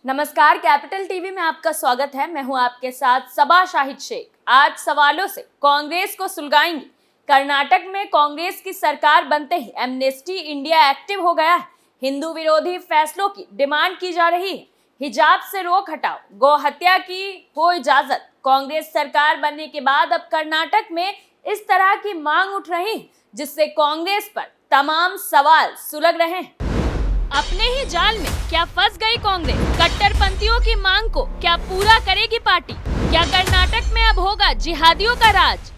नमस्कार, capital TV में आपका स्वागत है। मैं हूं आपके साथ सबा शाहिद शेख। आज सवालों से कांग्रेस को सुलगाएंगे। कर्नाटक में कांग्रेस की सरकार बनते ही एमनेस्टी इंडिया एक्टिव हो गया है। हिंदू विरोधी फैसलों की डिमांड की जा रही है। हिजाब से रोक हटाओ, गौ हत्या की हो इजाजत। कांग्रेस सरकार बनने के बाद अब कर्नाटक में इस तरह की मांग उठ रही है, जिससे कांग्रेस पर तमाम सवाल सुलग रहे हैं। अपने ही जाल में क्या फंस गई कांग्रेस? कट्टरपंथियों की मांग को क्या पूरा करेगी पार्टी? क्या कर्नाटक में अब होगा जिहादियों का राज?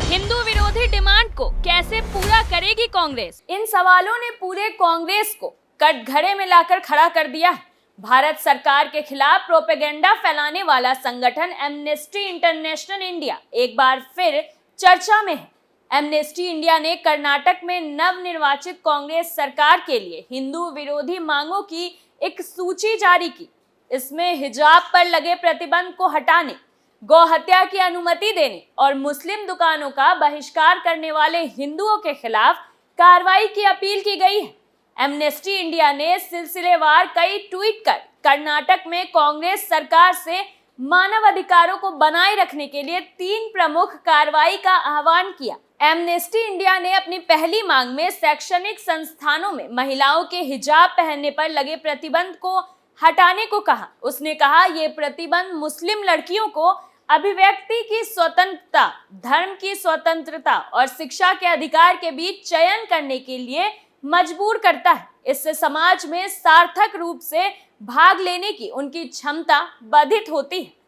हिंदू विरोधी डिमांड को कैसे पूरा करेगी कांग्रेस? इन सवालों ने पूरे कांग्रेस को कटघरे में लाकर खड़ा कर दिया है। भारत सरकार के खिलाफ प्रोपेगेंडा फैलाने वाला संगठन एमनेस्टी इंटरनेशनल इंडिया एक बार फिर चर्चा में है। एमनेस्टी इंडिया ने कर्नाटक में नवनिर्वाचित कांग्रेस सरकार के लिए हिंदू विरोधी मांगों की एक सूची जारी की। इसमें हिजाब पर लगे प्रतिबंध को हटाने, गौ हत्या की अनुमति देने और मुस्लिम दुकानों का बहिष्कार करने वाले हिंदुओं के खिलाफ कार्रवाई की अपील की गई है। एमनेस्टी इंडिया ने सिलसिलेवार कई ट्वीट कर कर्नाटक में कांग्रेस सरकार से मानव अधिकारों को बनाए रखने के लिए 3 प्रमुख कार्रवाई का आह्वान किया। एमनेस्टी इंडिया ने अपनी पहली मांग में शैक्षणिक संस्थानों में महिलाओं के हिजाब पहनने पर लगे प्रतिबंध को हटाने को कहा। उसने कहा, ये प्रतिबंध मुस्लिम लड़कियों को अभिव्यक्ति की स्वतंत्रता, धर्म की स्वतंत्रता और शिक्षा के अधिकार के बीच चयन करने के लिए मजबूर करता है। इससे समाज में सार्थक रूप से भाग लेने की उनकी क्षमता बाधित होती है।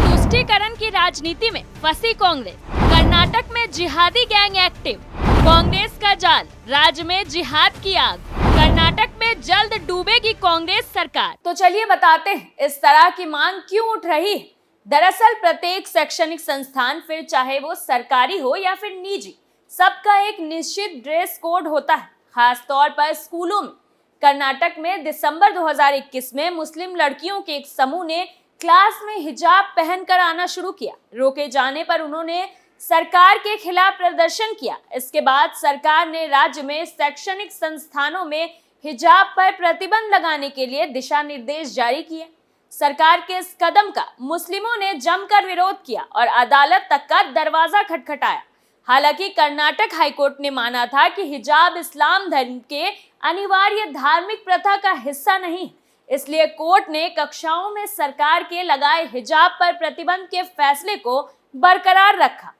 तुष्टीकरण की राजनीति में फंसी कांग्रेस। कर्नाटक में जिहादी गैंग एक्टिव। कांग्रेस का जाल, राज्य में जिहाद की आग। कर्नाटक में जल्द डूबेगी कांग्रेस सरकार। तो चलिए बताते हैं इस तरह की मांग क्यों उठ रही है। दरअसल प्रत्येक शैक्षणिक संस्थान, फिर चाहे वो सरकारी हो या फिर निजी, सबका एक निश्चित ड्रेस कोड होता है, खास तौर पर स्कूलों में। कर्नाटक में दिसंबर 2021 में मुस्लिम लड़कियों के एक समूह ने क्लास में हिजाब पहनकर आना शुरू किया। रोके जाने पर उन्होंने सरकार के खिलाफ प्रदर्शन किया। इसके बाद सरकार ने राज्य में शैक्षणिक संस्थानों में हिजाब पर प्रतिबंध लगाने के लिए दिशा निर्देश जारी किए। सरकार के इस कदम का मुस्लिमों ने जमकर विरोध किया और अदालत तक का दरवाजा खटखटाया। हालांकि कर्नाटक हाईकोर्ट ने माना था कि हिजाब इस्लाम धर्म के अनिवार्य धार्मिक प्रथा का हिस्सा नहीं, इसलिए कोर्ट ने कक्षाओं में सरकार के लगाए हिजाब पर प्रतिबंध के फैसले को बरकरार रखा।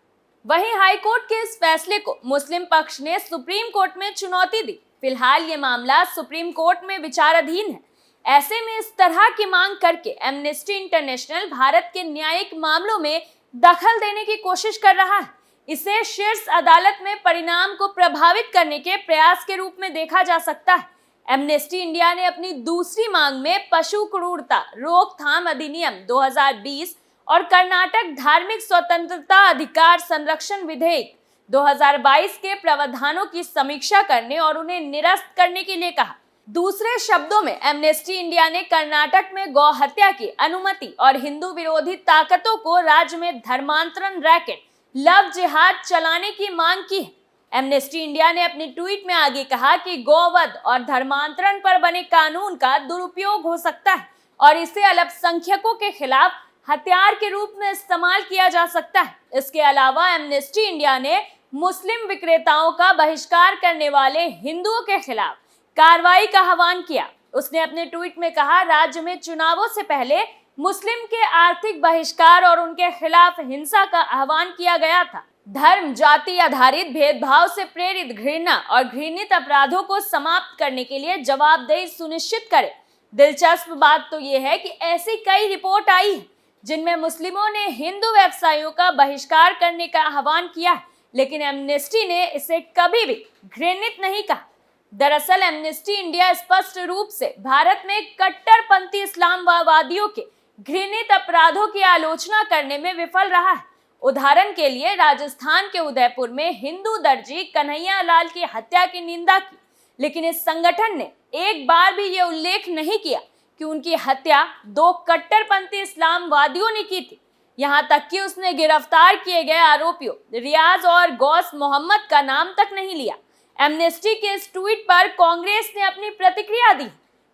वहीं हाईकोर्ट के इस फैसले को मुस्लिम पक्ष ने सुप्रीम कोर्ट में चुनौती दी। फिलहाल ये मामला सुप्रीम कोर्ट में विचाराधीन है। ऐसे में इस तरह की मांग करके एमनेस्टी इंटरनेशनल भारत के न्यायिक मामलों में दखल देने की कोशिश कर रहा है। इसे शीर्ष अदालत में परिणाम को प्रभावित करने के प्रयास के रूप में देखा जा सकता है। एमनेस्टी इंडिया ने अपनी दूसरी मांग में पशु क्रूरता रोकथाम अधिनियम 2020 और कर्नाटक धार्मिक स्वतंत्रता अधिकार संरक्षण विधेयक 2022 के प्रावधानों की समीक्षा करने और उन्हें निरस्त करने के लिए कहा। दूसरे शब्दों में एमनेस्टी इंडिया ने कर्नाटक में गौ हत्या की अनुमति और हिंदू विरोधी ताकतों को राज्य में धर्मांतरण रैकेट लव जिहाद चलाने की मांग की है। एमनेस्टी इंडिया ने अपनी ट्वीट में आगे कहा कि गौवध और धर्मांतरण पर बने कानून का दुरुपयोग हो सकता है और इसे अल्पसंख्यकों के खिलाफ हथियार के रूप में इस्तेमाल किया जा सकता है। इसके अलावा एमनेस्टी इंडिया ने मुस्लिम विक्रेताओं का बहिष्कार करने वाले हिंदुओं के खिलाफ कार्रवाई का आह्वान किया। उसने अपने ट्वीट में कहा, राज्य में चुनावों से पहले मुस्लिम के आर्थिक बहिष्कार और उनके खिलाफ हिंसा का आह्वान किया गया था। धर्म जाति आधारित भेदभाव से प्रेरित घृणा और घृणित अपराधों को समाप्त करने के लिए जवाबदेही सुनिश्चित करें। दिलचस्प बात तो यह है कि ऐसी कई रिपोर्ट आई है जिनमें मुस्लिमों ने हिंदू व्यवसायियों का बहिष्कार करने का आह्वान किया, लेकिन एमनेस्टी ने इसे कभी भी घृणित नहीं कहा। दरअसल एमनेस्टी इंडिया स्पष्ट रूप से भारत में कट्टरपंथी इस्लामवादियों के घृणित अपराधों की आलोचना करने में विफल रहा है। उदाहरण के लिए राजस्थान के उदयपुर में हिंदू दर्जी कन्हैया लाल की हत्या की निंदा की, लेकिन इस संगठन ने एक बार भी ये उल्लेख नहीं किया कि उनकी हत्या 2 कट्टरपंथी इस्लामवादियों ने की थी। यहाँ तक कि उसने गिरफ्तार किए गए आरोपियों रियाज और गौस मोहम्मद का नाम तक नहीं लिया। एमनेस्टी के इस ट्वीट पर कांग्रेस ने अपनी प्रतिक्रिया दी।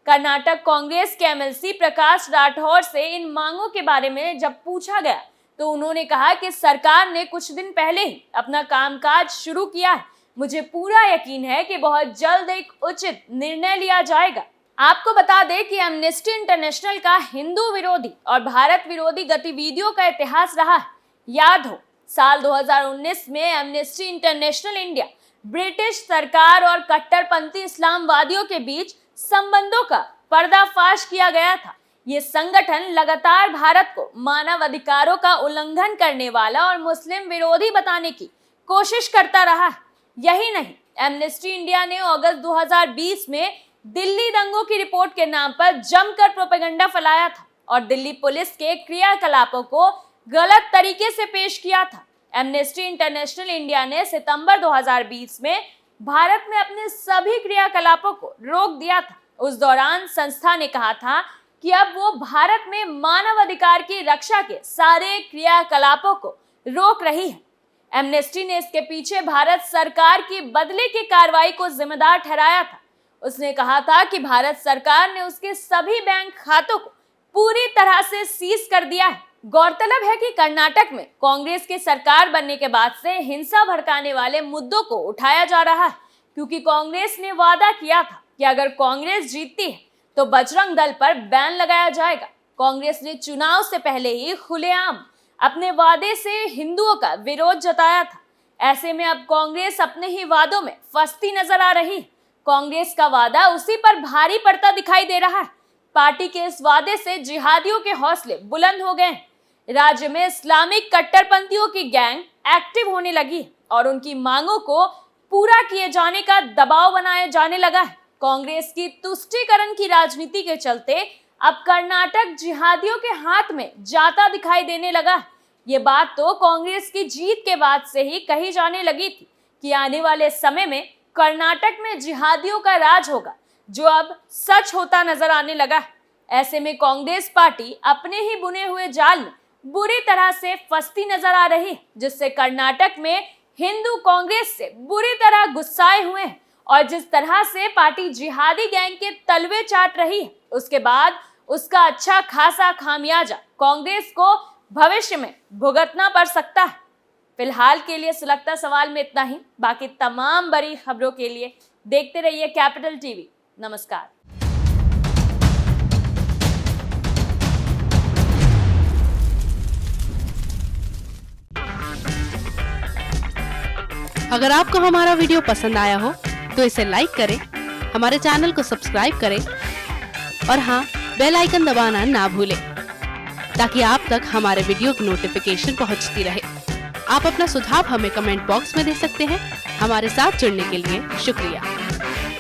कर्नाटक कांग्रेस के एमएलसी प्रकाश राठौर से इन मांगों के बारे में जब पूछा गया तो उन्होंने कहा कि सरकार ने कुछ दिन पहले ही अपना कामकाज शुरू किया है। मुझे पूरा यकीन है कि बहुत जल्द एक उचित निर्णय लिया जाएगा। आपको बता दें कि एमनेस्टी इंटरनेशनल का हिंदू विरोधी और भारत विरोधी गतिविधियों का इतिहास रहा है। याद हो, साल 2019 में एमनेस्टी इंटरनेशनल इंडिया ब्रिटिश सरकार और कट्टरपंथी इस्लामवादियों के बीच संबंधों का पर्दाफाश किया गया था। ये संगठन लगातार भारत को मानव अधिकारों का उल्लंघन करने वाला और मुस्लिम विरोधी बताने की कोशिश करता रहा है। यही नहीं, एमनेस्टी इंडिया ने अगस्त 2020 में दिल्ली दंगों की रिपोर्ट के नाम पर जमकर प्रोपेगेंडा फैलाया था और दिल्ली पुलिस के क्रियाकलापों को गलत तरीके से पेश किया था। एमनेस्टी इंटरनेशनल इंडिया ने सितंबर 2020 में भारत में अपने सभी क्रियाकलापों को रोक दिया था। उस दौरान संस्था ने कहा था कि अब वो भारत में मानव अधिकार की रक्षा के सारे क्रियाकलापों को रोक रही है। एमनेस्टी ने इसके पीछे भारत सरकार की बदले की कार्रवाई को जिम्मेदार ठहराया था। उसने कहा था कि भारत सरकार ने उसके सभी बैंक खातों को पूरी तरह से सीज कर दिया है। गौरतलब है कि कर्नाटक में कांग्रेस की सरकार बनने के बाद से हिंसा भड़काने वाले मुद्दों को उठाया जा रहा है, क्योंकि कांग्रेस ने वादा किया था कि अगर कांग्रेस जीतती है तो बजरंग दल पर बैन लगाया जाएगा। कांग्रेस ने चुनाव से पहले ही खुलेआम अपने वादे से हिंदुओं का विरोध जताया था। ऐसे में अब कांग्रेस अपने ही वादों में फंसती नजर आ रही है। कांग्रेस का वादा उसी पर भारी पड़ता दिखाई दे रहा है। पार्टी के इस वादे से जिहादियों के हौसले बुलंद हो गए हैं। राज्य में इस्लामिक कट्टरपंथियों की गैंग एक्टिव होने लगी और उनकी मांगों को पूरा किए जाने का दबाव बनाया जाने लगा है। कांग्रेस की तुष्टीकरण की राजनीति के चलते अब कर्नाटक जिहादियों के हाथ में जाता दिखाई देने लगा है। ये बात तो कांग्रेस की जीत के बाद से ही कही जाने लगी थी कि आने वाले समय में कर्नाटक में जिहादियों का राज होगा, जो अब सच होता नजर आने लगा है। ऐसे में कांग्रेस पार्टी अपने ही बुने हुए जाल में बुरी तरह से फंसती नजर आ रही है, जिससे कर्नाटक में हिंदू कांग्रेस से बुरी तरह गुस्साए हुए हैं और जिस तरह से पार्टी जिहादी गैंग के तलवे चाट रही है, उसके बाद उसका अच्छा खासा खामियाजा कांग्रेस को भविष्य में भुगतना पड़ सकता है। फिलहाल के लिए सुलगता सवाल में इतना ही। बाकी तमाम बड़ी खबरों के लिए देखते रहिए कैपिटल टीवी। नमस्कार। अगर आपको हमारा वीडियो पसंद आया हो तो इसे लाइक करें, हमारे चैनल को सब्सक्राइब करें और हाँ, बेल आइकन दबाना ना भूलें ताकि आप तक हमारे वीडियो की नोटिफिकेशन पहुंचती रहे। आप अपना सुझाव हमें कमेंट बॉक्स में दे सकते हैं। हमारे साथ जुड़ने के लिए शुक्रिया।